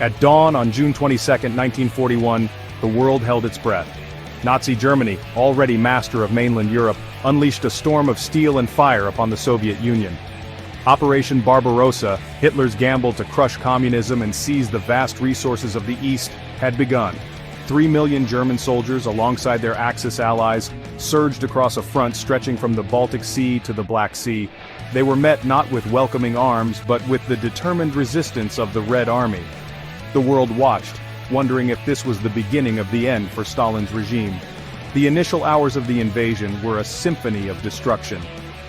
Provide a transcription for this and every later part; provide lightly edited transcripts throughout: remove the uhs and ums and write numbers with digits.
At dawn on June 22, 1941, the world held its breath. Nazi Germany, already master of mainland Europe, unleashed a storm of steel and fire upon the Soviet Union. Operation Barbarossa, Hitler's gamble to crush communism and seize the vast resources of the East, had begun. 3 million German soldiers, alongside their Axis allies, surged across a front stretching from the Baltic Sea to the Black Sea. They were met not with welcoming arms, but with the determined resistance of the Red Army. The world watched, wondering if this was the beginning of the end for Stalin's regime. The initial hours of the invasion were a symphony of destruction.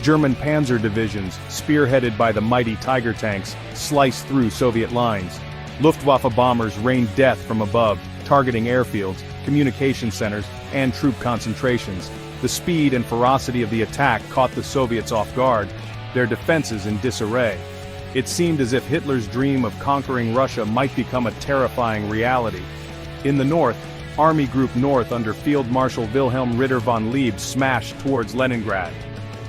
German panzer divisions, spearheaded by the mighty Tiger tanks, sliced through Soviet lines. Luftwaffe bombers rained death from above, targeting airfields, communication centers, and troop concentrations. The speed and ferocity of the attack caught the Soviets off guard, their defenses in disarray. It seemed as if Hitler's dream of conquering Russia might become a terrifying reality. In the north, Army Group North under Field Marshal Wilhelm Ritter von Lieb smashed towards Leningrad.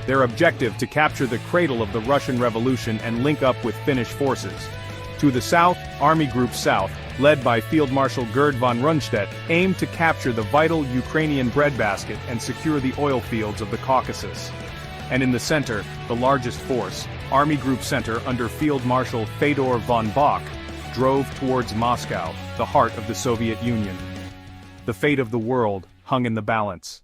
Their objective to capture the cradle of the Russian Revolution and link up with Finnish forces. To the south, Army Group South, led by Field Marshal Gerd von Rundstedt, aimed to capture the vital Ukrainian breadbasket and secure the oil fields of the Caucasus. And in the center, the largest force, Army Group Center under Field Marshal Fedor von Bock, drove towards Moscow, the heart of the Soviet Union. The fate of the world hung in the balance.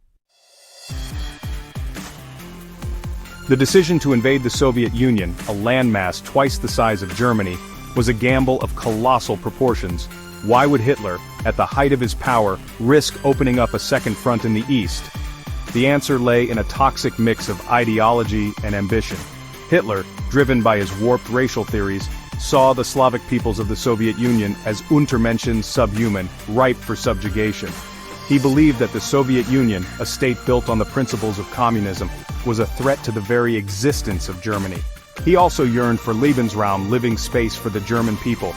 The decision to invade the Soviet Union, a landmass twice the size of Germany, was a gamble of colossal proportions. Why would Hitler, at the height of his power, risk opening up a second front in the east? The answer lay in a toxic mix of ideology and ambition. Hitler, driven by his warped racial theories, saw the Slavic peoples of the Soviet Union as Untermenschen, subhuman, ripe for subjugation. He believed that the Soviet Union, a state built on the principles of communism, was a threat to the very existence of Germany. He also yearned for Lebensraum, living space for the German people.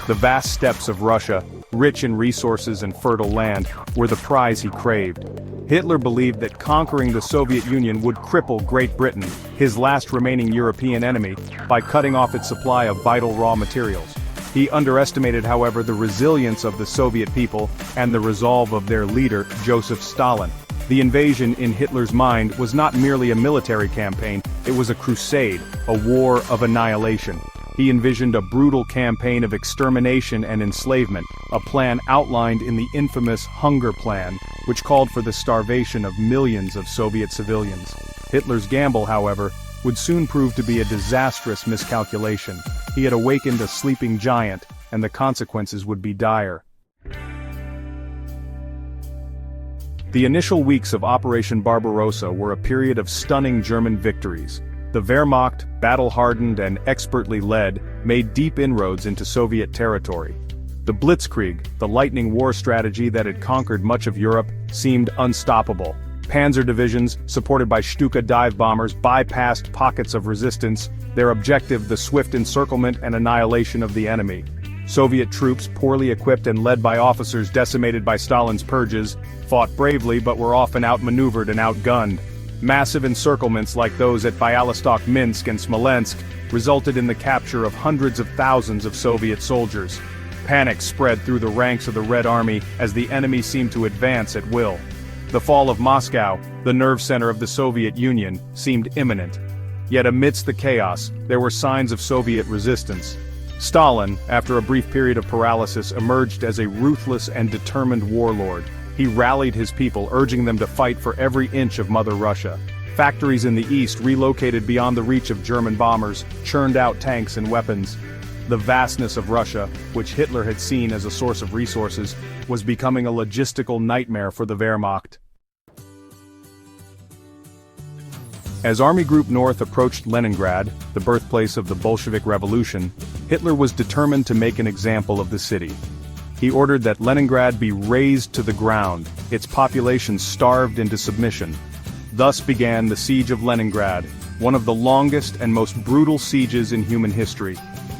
The vast steppes of Russia, rich in resources and fertile land, were the prize he craved. Hitler believed that conquering the Soviet Union would cripple Great Britain, his last remaining European enemy, by cutting off its supply of vital raw materials. He underestimated, however, the resilience of the Soviet people and the resolve of their leader, Joseph Stalin. The invasion, in Hitler's mind, was not merely a military campaign, it was a crusade, a war of annihilation. He envisioned a brutal campaign of extermination and enslavement, a plan outlined in the infamous Hunger Plan, which called for the starvation of millions of Soviet civilians. Hitler's gamble, however, would soon prove to be a disastrous miscalculation. He had awakened a sleeping giant, and the consequences would be dire. The initial weeks of Operation Barbarossa were a period of stunning German victories. The Wehrmacht, battle-hardened and expertly led, made deep inroads into Soviet territory. The Blitzkrieg, the lightning war strategy that had conquered much of Europe, seemed unstoppable. Panzer divisions, supported by Stuka dive bombers, bypassed pockets of resistance, their objective the swift encirclement and annihilation of the enemy. Soviet troops, poorly equipped and led by officers decimated by Stalin's purges, fought bravely but were often outmaneuvered and outgunned. Massive encirclements like those at Bialystok, Minsk and Smolensk resulted in the capture of hundreds of thousands of Soviet soldiers. Panic spread through the ranks of the Red Army as the enemy seemed to advance at will. The fall of Moscow, the nerve center of the Soviet Union, seemed imminent. Yet amidst the chaos, there were signs of Soviet resistance. Stalin, after a brief period of paralysis, emerged as a ruthless and determined warlord. He rallied his people, urging them to fight for every inch of Mother Russia. Factories in the east, relocated beyond the reach of German bombers, churned out tanks and weapons. The vastness of Russia, which Hitler had seen as a source of resources, was becoming a logistical nightmare for the Wehrmacht. As Army Group North approached Leningrad, the birthplace of the Bolshevik Revolution, Hitler was determined to make an example of the city. He ordered that Leningrad be razed to the ground, its population starved into submission. Thus began the Siege of Leningrad, one of the longest and most brutal sieges in human history.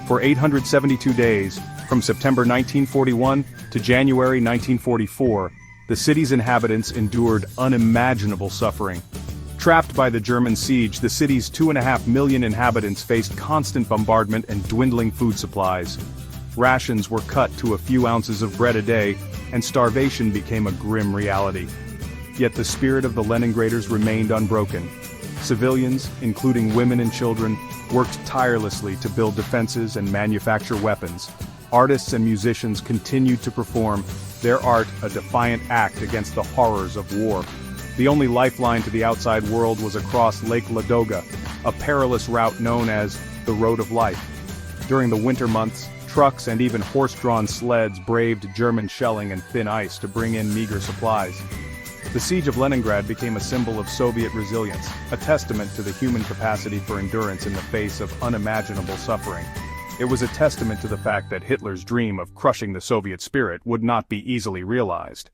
For 872 days, from September 1941 to January 1944, the city's inhabitants endured unimaginable suffering. Trapped by the German siege, the city's 2.5 million inhabitants faced constant bombardment and dwindling food supplies. Rations were cut to a few ounces of bread a day, and starvation became a grim reality. Yet the spirit of the Leningraders remained unbroken. Civilians, including women and children, worked tirelessly to build defenses and manufacture weapons. Artists and musicians continued to perform, their art a defiant act against the horrors of war. The only lifeline to the outside world was across Lake Ladoga, a perilous route known as the Road of Life. During the winter months, trucks and even horse-drawn sleds braved German shelling and thin ice to bring in meager supplies. The Siege of Leningrad became a symbol of Soviet resilience, a testament to the human capacity for endurance in the face of unimaginable suffering. It was a testament to the fact that Hitler's dream of crushing the Soviet spirit would not be easily realized.